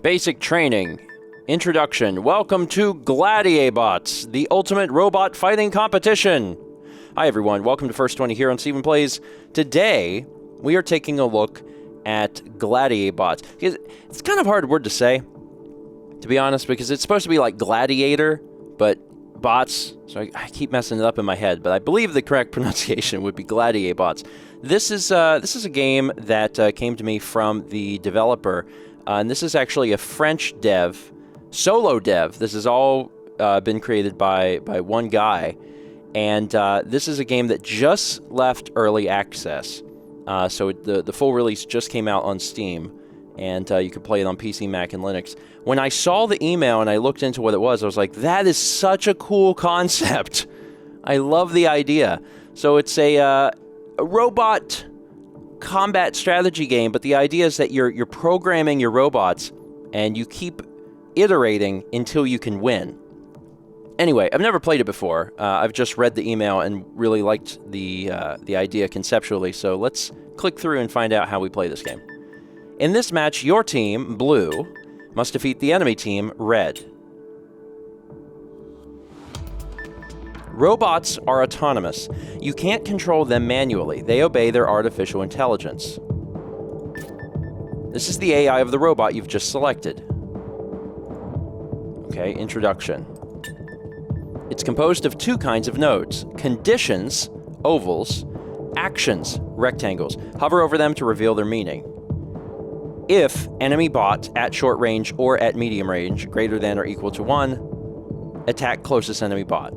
Basic training. Introduction. Welcome to Gladiabots, the ultimate robot fighting competition. Hi everyone, welcome to First20 here on Steven Plays. Today, we are taking a look at Gladiabots. It's kind of a hard word to say, to be honest, because it's supposed to be like gladiator, but bots, so I keep messing it up in my head, but I believe the correct pronunciation would be Gladiabots. This is a game that came to me from the developer, and this is actually a French dev, solo dev. This has all been created by one guy, and this is a game that just left early access. So the full release just came out on Steam, and you could play it on PC, Mac, and Linux. When I saw the email and I looked into what it was, I was like, that is such a cool concept. I love the idea. So it's a robot combat strategy game, but the idea is that you're programming your robots, and you keep iterating until you can win. Anyway, I've never played it before. I've just read the email and really liked the idea conceptually, so let's click through and find out how we play this game. In this match, your team, blue, must defeat the enemy team, red. Robots are autonomous. You can't control them manually. They obey their artificial intelligence. This is the AI of the robot you've just selected. Okay, introduction. It's composed of two kinds of nodes: conditions, ovals, actions, rectangles. Hover over them to reveal their meaning. If enemy bot at short range or at medium range, greater than or equal to 1, attack closest enemy bot.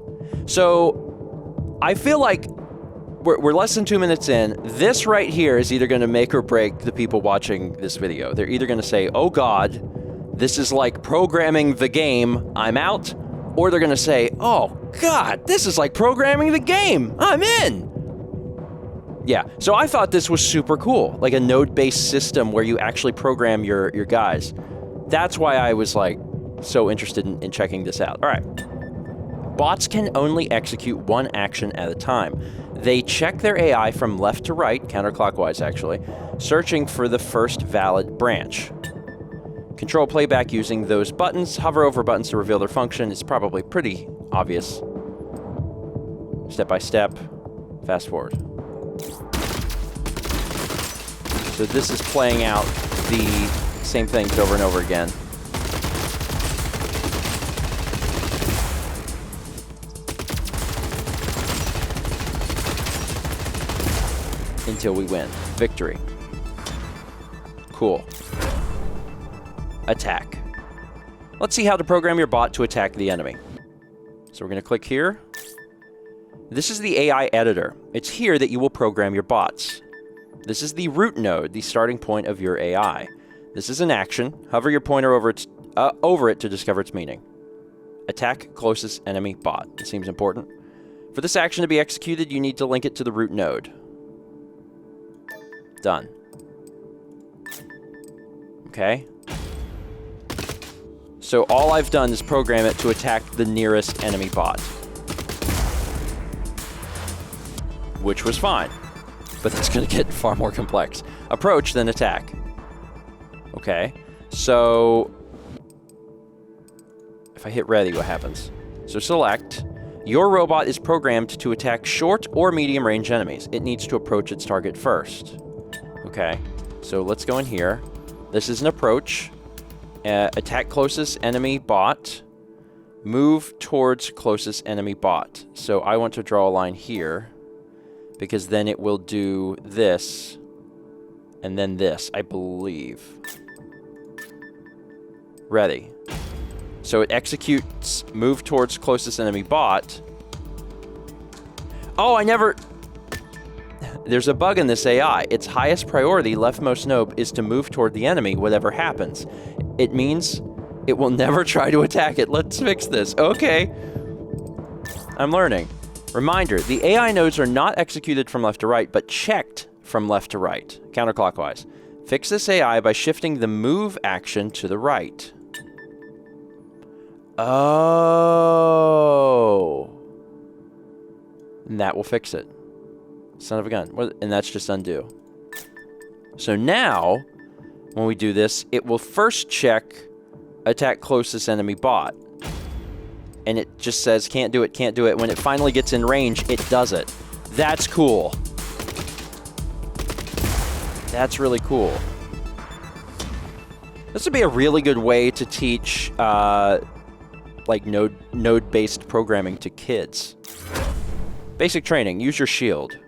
So, I feel like we're less than 2 minutes in. This right here is either going to make or break the people watching this video. They're either going to say, oh god, this is like programming the game, I'm out, or they're going to say, oh god, this is like programming the game, I'm in. Yeah, so I thought this was super cool, like a node-based system where you actually program your guys. That's why I was like so interested in checking this out. All right. Bots can only execute one action at a time. They check their AI from left to right, counterclockwise actually, searching for the first valid branch. Control playback using those buttons. Hover over buttons to reveal their function. It's probably pretty obvious. Step by step. Fast forward. So this is playing out the same things over and over again. Until we win. Victory. Cool. Attack. Let's see how to program your bot to attack the enemy. So we're going to click here. This is the AI editor. It's here that you will program your bots. This is the root node, the starting point of your AI. This is an action. Hover your pointer over it to discover its meaning. Attack closest enemy bot. It seems important. For this action to be executed, you need to link it to the root node. Done. Okay. So all I've done is program it to attack the nearest enemy bot. Which was fine. But that's going to get far more complex. Approach, then attack. Okay. So if I hit ready, what happens? So select. Your robot is programmed to attack short or medium range enemies. It needs to approach its target first. Okay. So let's go in here. This is an approach. Attack closest enemy bot. Move towards closest enemy bot. So I want to draw a line here, because then it will do this, and then this, I believe. Ready. So it executes move towards closest enemy bot. Oh, I never... There's a bug in this AI. Its highest priority, leftmost node, is to move toward the enemy, whatever happens. It means it will never try to attack it. Let's fix this. Okay. I'm learning. Reminder, the AI nodes are not executed from left to right, but checked from left to right, counterclockwise. Fix this AI by shifting the move action to the right. Oh. And that will fix it. Son of a gun. And that's just undo. So now, when we do this, it will first check attack closest enemy bot. And it just says, can't do it, can't do it. When it finally gets in range, it does it. That's cool. That's really cool. This would be a really good way to teach, like, node-based programming to kids. Basic training. Use your shield.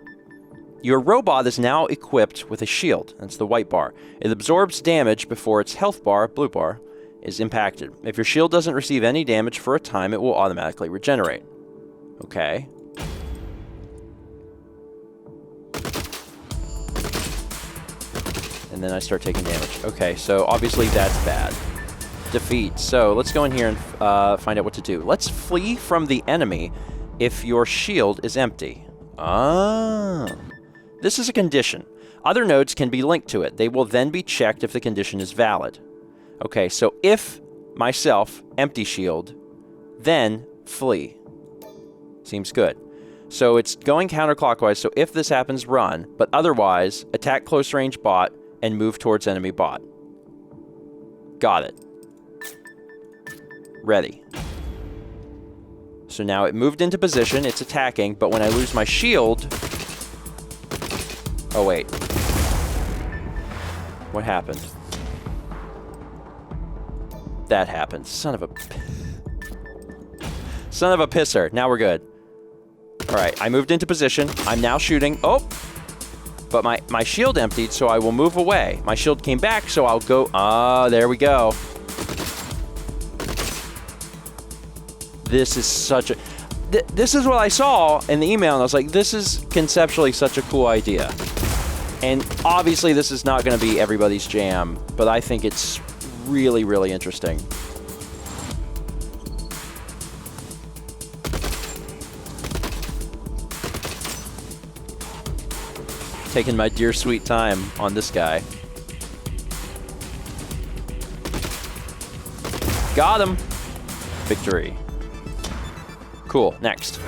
Your robot is now equipped with a shield. That's the white bar. It absorbs damage before its health bar, blue bar, is impacted. If your shield doesn't receive any damage for a time, it will automatically regenerate. Okay. And then I start taking damage. Okay, so obviously that's bad. Defeat. So let's go in here and find out what to do. Let's flee from the enemy if your shield is empty. Ah. This is a condition. Other nodes can be linked to it. They will then be checked if the condition is valid. Okay, so if myself, empty shield, then flee. Seems good. So it's going counterclockwise, so if this happens, run, but otherwise, attack close range bot and move towards enemy bot. Got it. Ready. So now it moved into position, it's attacking, but when I lose my shield... Oh, wait. What happened? That happened. Son of a... Son of a pisser. Now we're good. Alright, I moved into position. I'm now shooting. Oh! But my shield emptied, so I will move away. My shield came back, so I'll go... Ah, there we go. This is such a... This is what I saw in the email, and I was like, this is conceptually such a cool idea. And obviously this is not going to be everybody's jam, but I think it's really, really interesting. Taking my dear sweet time on this guy. Got him! Victory. Cool, next.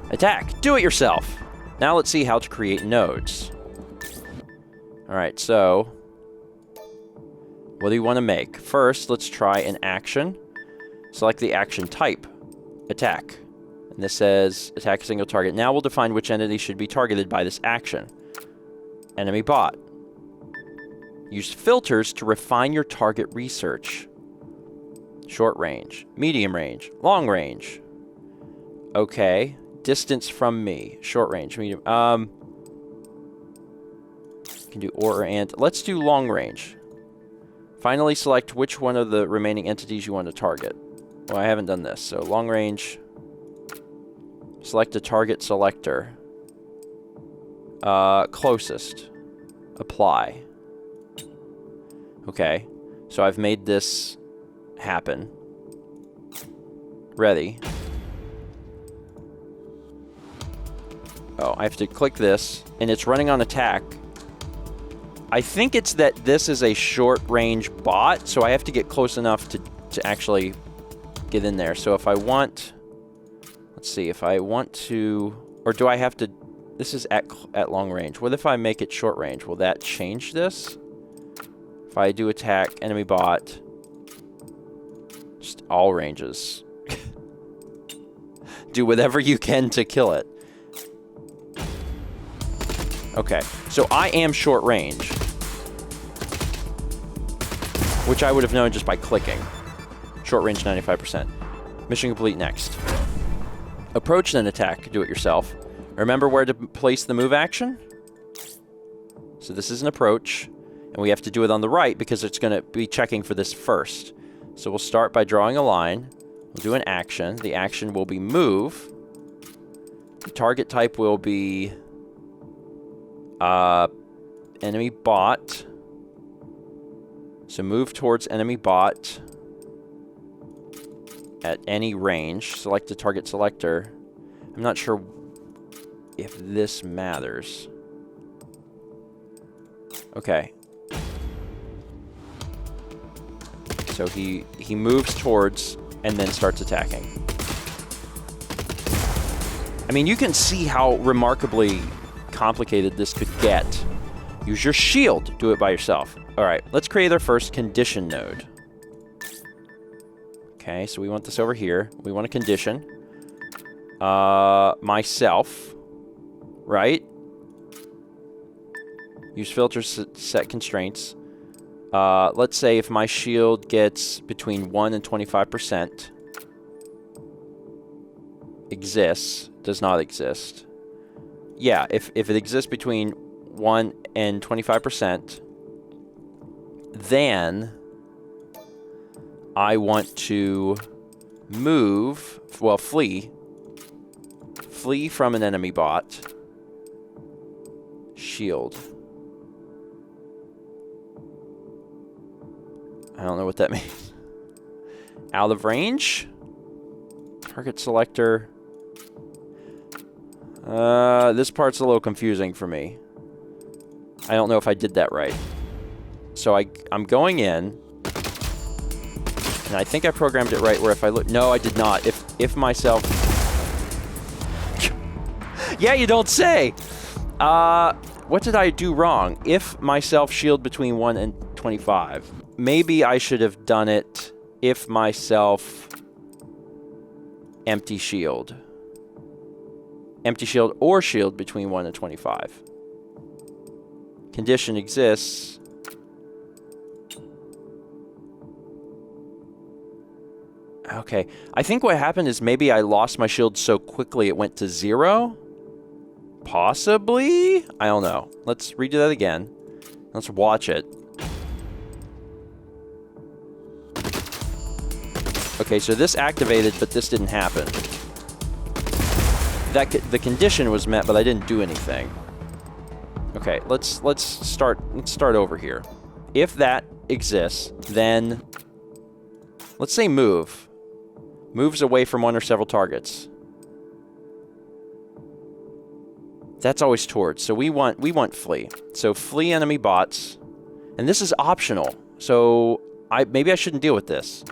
Attack! Do it yourself! Now let's see how to create nodes. Alright, so... what do you want to make? First, let's try an action. Select the action type. Attack. And this says, attack a single target. Now we'll define which entity should be targeted by this action. Enemy bot. Use filters to refine your target research. Short range. Medium range. Long range. Okay. Distance from me. Short range. Medium. Can do or and. Let's do long range. Finally select which one of the remaining entities you want to target. Well, I haven't done this, so long range. Select a target selector. Closest. Apply. Okay. So I've made this happen. Ready. Oh, I have to click this, and it's running on attack. I think it's that this is a short-range bot, so I have to get close enough to actually get in there. So if I want... let's see, if I want to... or do I have to... this is at long range. What if I make it short range? Will that change this? If I do attack enemy bot... just all ranges. Do whatever you can to kill it. Okay, so I am short range. Which I would have known just by clicking. Short range 95%. Mission complete, next. Approach, then attack. Do it yourself. Remember where to place the move action? So this is an approach. And we have to do it on the right because it's going to be checking for this first. So we'll start by drawing a line. We'll do an action. The action will be move. The target type will be... enemy bot. So move towards enemy bot at any range. Select the target selector. I'm not sure if this matters. Okay. So he moves towards and then starts attacking. I mean, you can see how remarkably complicated this could get. Use your shield. Do it by yourself. All right, let's create our first condition node. Okay, so we want this over here. We want a condition. Myself. Right? Use filters to set constraints. Let's say if my shield gets between 1 and 25%. Exists. Does not exist. Yeah, if it exists between 1 and 25%, then I want to move, well, flee. Flee from an enemy bot. Shield. I don't know what that means. Out of range? Target selector. This part's a little confusing for me. I don't know if I did that right. So I'm going in. And I think I programmed it right where if I look... No, I did not. If myself... Yeah, you don't say! What did I do wrong? If myself shield between 1 and 25. Maybe I should have done it if myself empty shield. Empty shield or shield between 1 and 25. Condition exists. Okay. I think what happened is maybe I lost my shield so quickly it went to 0. Possibly? I don't know. Let's redo that again. Let's watch it. Okay, so this activated, but this didn't happen. The condition was met, but I didn't do anything. Okay, let's start over here. If that exists, then let's say move. Moves away from one or several targets. That's always towards. So we want flee. So flee enemy bots. And this is optional. So maybe I shouldn't deal with this.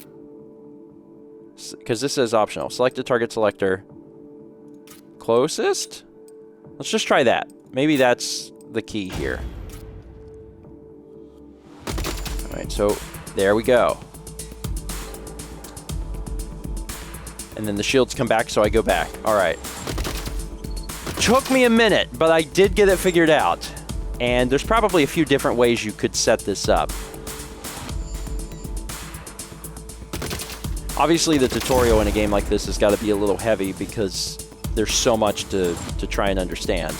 Because this says optional. Select a target selector. Closest? Let's just try that. Maybe that's the key here. Alright, so there we go. And then the shields come back, so I go back. Alright. Took me a minute, but I did get it figured out. And there's probably a few different ways you could set this up. Obviously, the tutorial in a game like this has got to be a little heavy because there's so much to try and understand.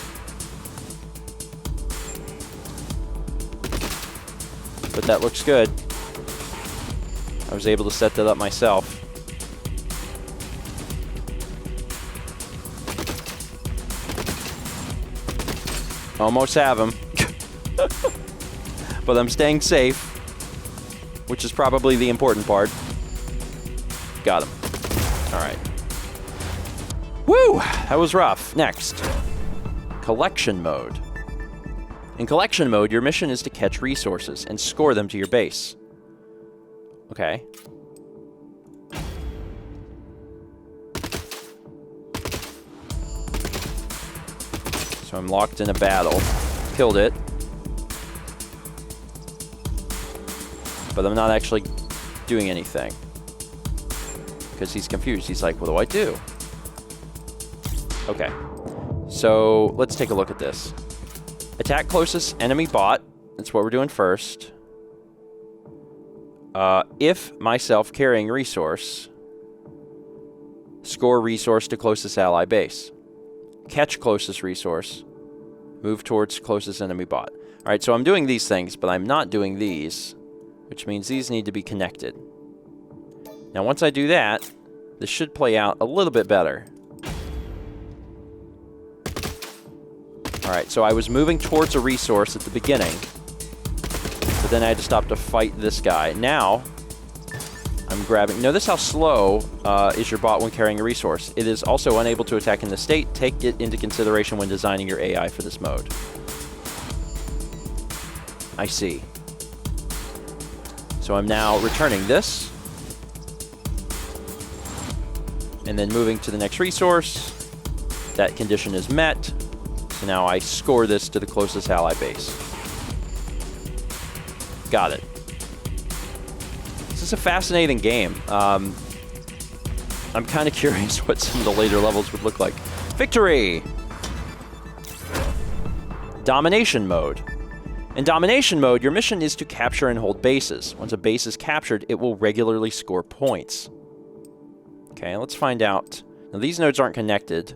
But that looks good. I was able to set that up myself. Almost have him. But I'm staying safe, which is probably the important part. Got him. Alright. Woo! That was rough. Next. Collection mode. In collection mode, your mission is to catch resources and score them to your base. Okay. So I'm locked in a battle. Killed it. But I'm not actually doing anything. Because he's confused. He's like, what do I do? Okay. So let's take a look at this. Attack closest enemy bot. That's what we're doing first. If myself carrying resource, score resource to closest ally base. Catch closest resource. Move towards closest enemy bot. Alright, so I'm doing these things, but I'm not doing these. Which means these need to be connected. Now once I do that, this should play out a little bit better. Alright, so I was moving towards a resource at the beginning. But then I had to stop to fight this guy. Now, I'm grabbing... Notice how slow is your bot when carrying a resource. It is also unable to attack in this state. Take it into consideration when designing your AI for this mode. I see. So I'm now returning this. And then moving to the next resource. That condition is met. So now I score this to the closest ally base. Got it. This is a fascinating game. I'm kind of curious what some of the later levels would look like. Victory! Domination mode. In domination mode, your mission is to capture and hold bases. Once a base is captured, it will regularly score points. Okay, let's find out. Now, these nodes aren't connected,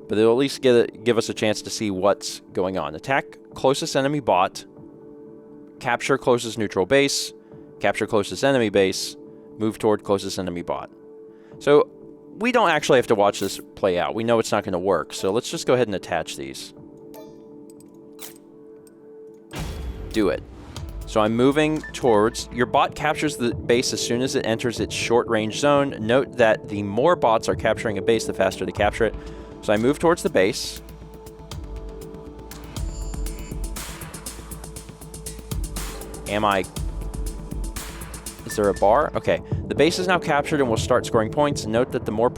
but they'll at least give us a chance to see what's going on. Attack closest enemy bot. Capture closest neutral base. Capture closest enemy base. Move toward closest enemy bot. So, we don't actually have to watch this play out. We know it's not going to work, so let's just go ahead and attach these. Do it. So I'm moving towards... Your bot captures the base as soon as it enters its short-range zone. Note that the more bots are capturing a base, the faster they capture it. So I move towards the base. Am I... Is there a bar? Okay. The base is now captured and will start scoring points. Note that the more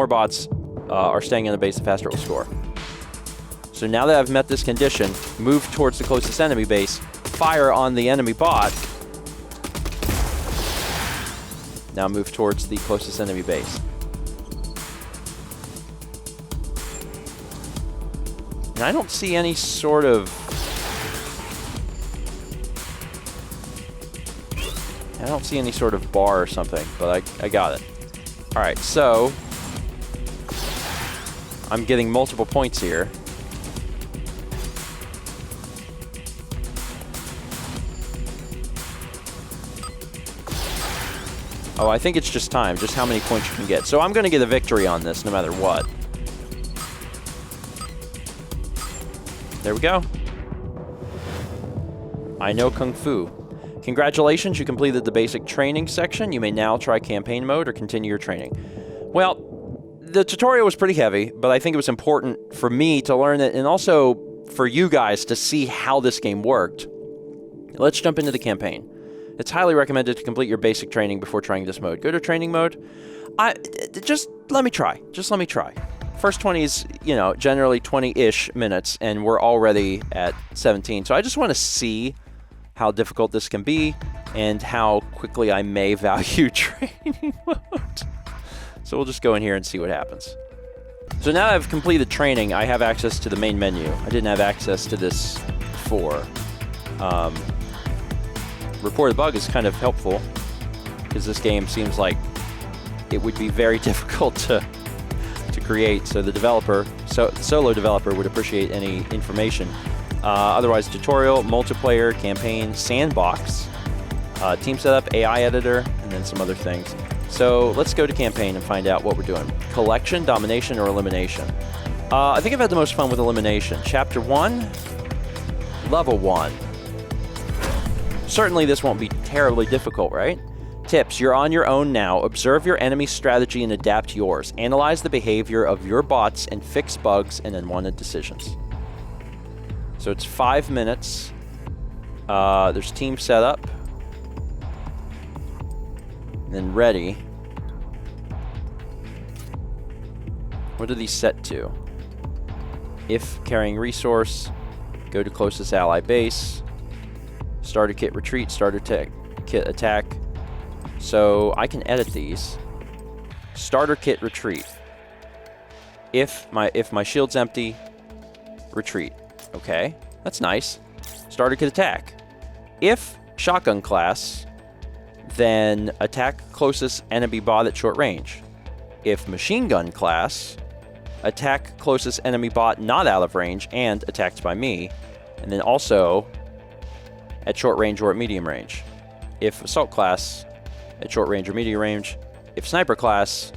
bots are staying in the base, the faster it will score. So now that I've met this condition, move towards the closest enemy base, fire on the enemy bot. Now move towards the closest enemy base. And I don't see any sort of... I don't see any sort of bar or something, but I got it. Alright, so... I'm getting multiple points here. Oh, I think it's just time, just how many points you can get. So I'm going to get a victory on this no matter what. There we go. I know Kung Fu. Congratulations, you completed the basic training section. You may now try campaign mode or continue your training. Well, the tutorial was pretty heavy, but I think it was important for me to learn it and also for you guys to see how this game worked. Let's jump into the campaign. It's highly recommended to complete your basic training before trying this mode. Go to training mode. Just let me try. Just let me try. First 20 is, you know, generally 20-ish minutes, and we're already at 17. So I just want to see how difficult this can be and how quickly I may value training mode. So we'll just go in here and see what happens. So now that I've completed training, I have access to the main menu. I didn't have access to this before. Report a bug is kind of helpful because this game seems like it would be very difficult to create. So the developer, the solo developer, would appreciate any information. Otherwise, tutorial, multiplayer, campaign, sandbox, team setup, AI editor, and then some other things. So let's go to campaign and find out what we're doing. Collection, domination, or elimination. I think I've had the most fun with elimination. Chapter 1, level 1. Certainly this won't be terribly difficult, right? Tips, you're on your own now. Observe your enemy's strategy and adapt yours. Analyze the behavior of your bots and fix bugs and unwanted decisions. So it's 5 minutes. There's team setup. And then ready. What are these set to? If carrying resource, go to closest ally base. Starter kit retreat, starter kit attack. So I can edit these. Starter kit retreat. If my shield's empty, retreat. Okay, that's nice. Starter kit attack. If shotgun class, then attack closest enemy bot at short range. If machine gun class, attack closest enemy bot not out of range and attacked by me. And then also at short range or at medium range. If assault class, at short range or medium range. If sniper class,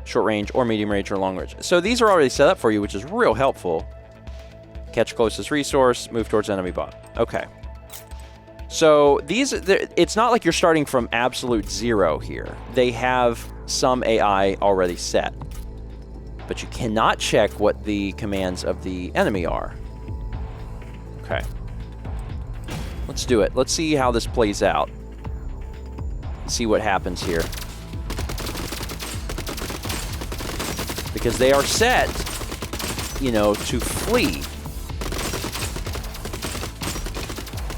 short range or medium range or long range. So these are already set up for you, which is real helpful. Catch closest resource, move towards enemy bot. Okay. So these, it's not like you're starting from absolute zero here. They have some AI already set. But you cannot check what the commands of the enemy are. Okay. Let's do it. Let's see how this plays out. See what happens here. Because they are set, you know, to flee.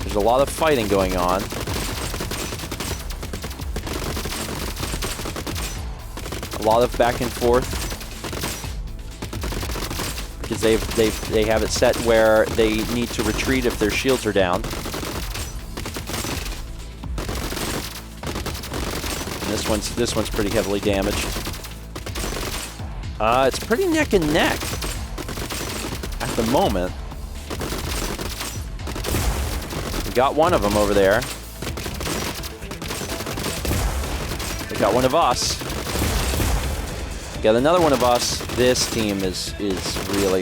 There's a lot of fighting going on. A lot of back and forth because they have it set where they need to retreat if their shields are down. And this one's pretty heavily damaged. It's pretty neck and neck at the moment. We got one of them over there. We got one of us. We got another one of us. This team is really,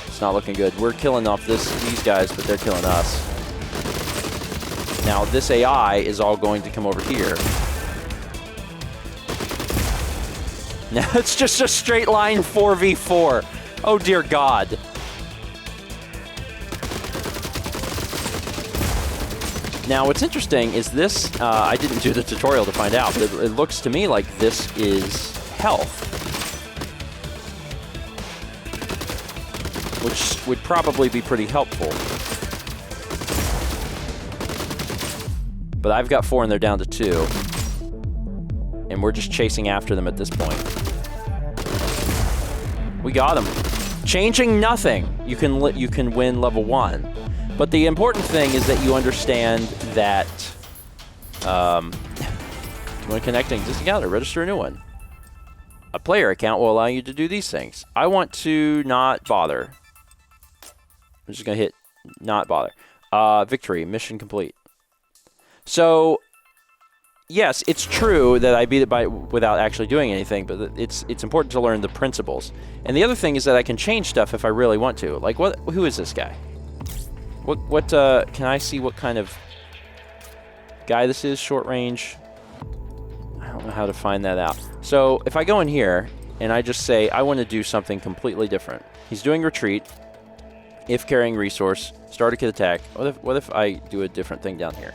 it's not looking good. We're killing off these guys, but they're killing us. Now this AI is all going to come over here. Now it's just a straight line 4v4. Oh dear God. Now what's interesting is this, I didn't do the tutorial to find out, but it looks to me like this is health. Which would probably be pretty helpful. But I've got 4 and they're down to 2. And we're just chasing after them at this point. We got them. Changing nothing. You can win level 1. But the important thing is that you understand that do you want to connect an existing account or register a new one? A player account will allow you to do these things. I want to not bother. I'm just going to hit not bother. Victory. Mission complete. So, yes, it's true that I beat it without actually doing anything, but it's important to learn the principles. And the other thing is that I can change stuff if I really want to. Like, who is this guy? What can I see what kind of guy this is? Short range. I don't know how to find that out. So, if I go in here and I just say I want to do something completely different. He's doing retreat. If carrying resource, start a kit attack. What if I do a different thing down here?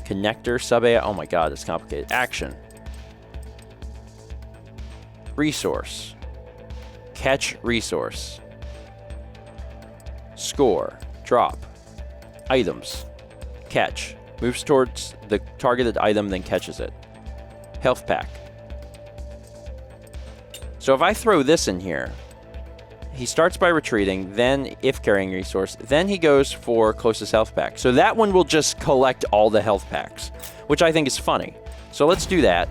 Connector, sub-AI. Oh my God, it's complicated. Action. Resource. Catch resource. Score. Drop. Items. Catch. Moves towards the targeted item, then catches it. Health pack. So if I throw this in here, he starts by retreating, then if carrying resource, then he goes for closest health pack. So that one will just collect all the health packs, which I think is funny. So let's do that.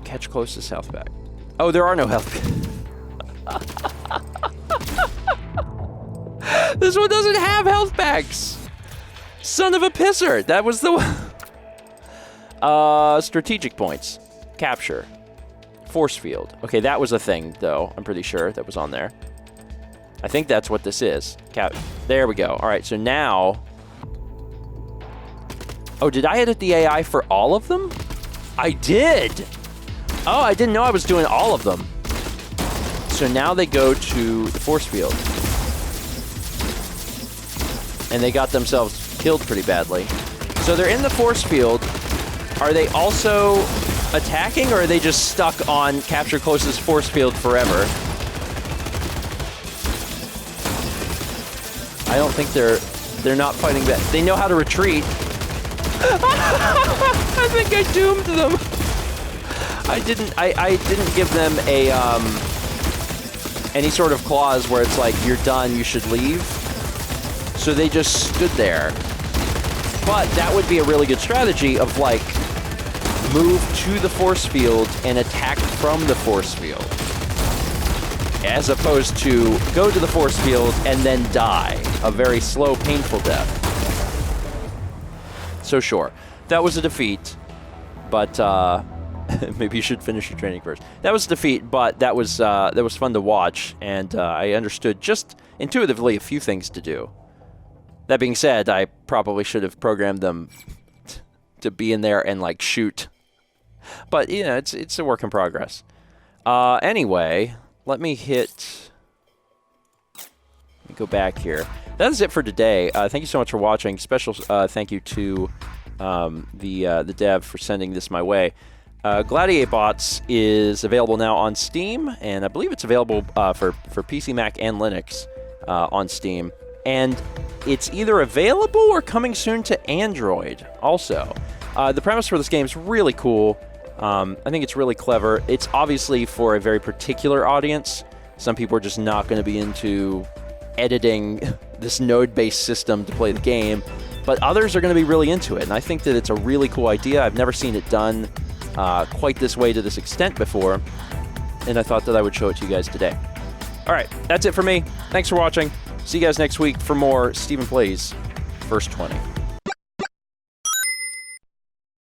Catch closest health pack. Oh, there are no health packs. This one doesn't have health packs. Son of a pisser. That was the one. Strategic points. Capture. Force field. Okay, that was a thing, though. I'm pretty sure that was on there. I think that's what this is. There we go. All right, so now... Oh, did I edit the AI for all of them? I did! Oh, I didn't know I was doing all of them. So now they go to the force field. And they got themselves killed pretty badly. So they're in the force field. Are they also attacking, or are they just stuck on capture closest force field forever? I don't think they're not fighting back. They know how to retreat. I think I doomed them. I didn't give them a any sort of clause where it's like, you're done, you should leave. So they just stood there. But that would be a really good strategy of like, move to the force field and attack from the force field. As opposed to go to the force field and then die. A very slow, painful death. So sure, that was a defeat, but maybe you should finish your training first. That was a defeat, but that was fun to watch, and I understood just intuitively a few things to do. That being said, I probably should have programmed them to be in there and like shoot. But you know, it's a work in progress. Anyway, let me go back here. That is it for today. Thank you so much for watching. Special thank you to the dev for sending this my way. Gladiabots is available now on Steam, and I believe it's available for PC, Mac, and Linux on Steam. And it's either available or coming soon to Android also. The premise for this game is really cool. I think it's really clever. It's obviously for a very particular audience. Some people are just not going to be into editing this node-based system to play the game, but others are going to be really into it, and I think that it's a really cool idea. I've never seen it done quite this way to this extent before, and I thought that I would show it to you guys today. All right, that's it for me. Thanks for watching. See you guys next week for more Stephen Plays First 20.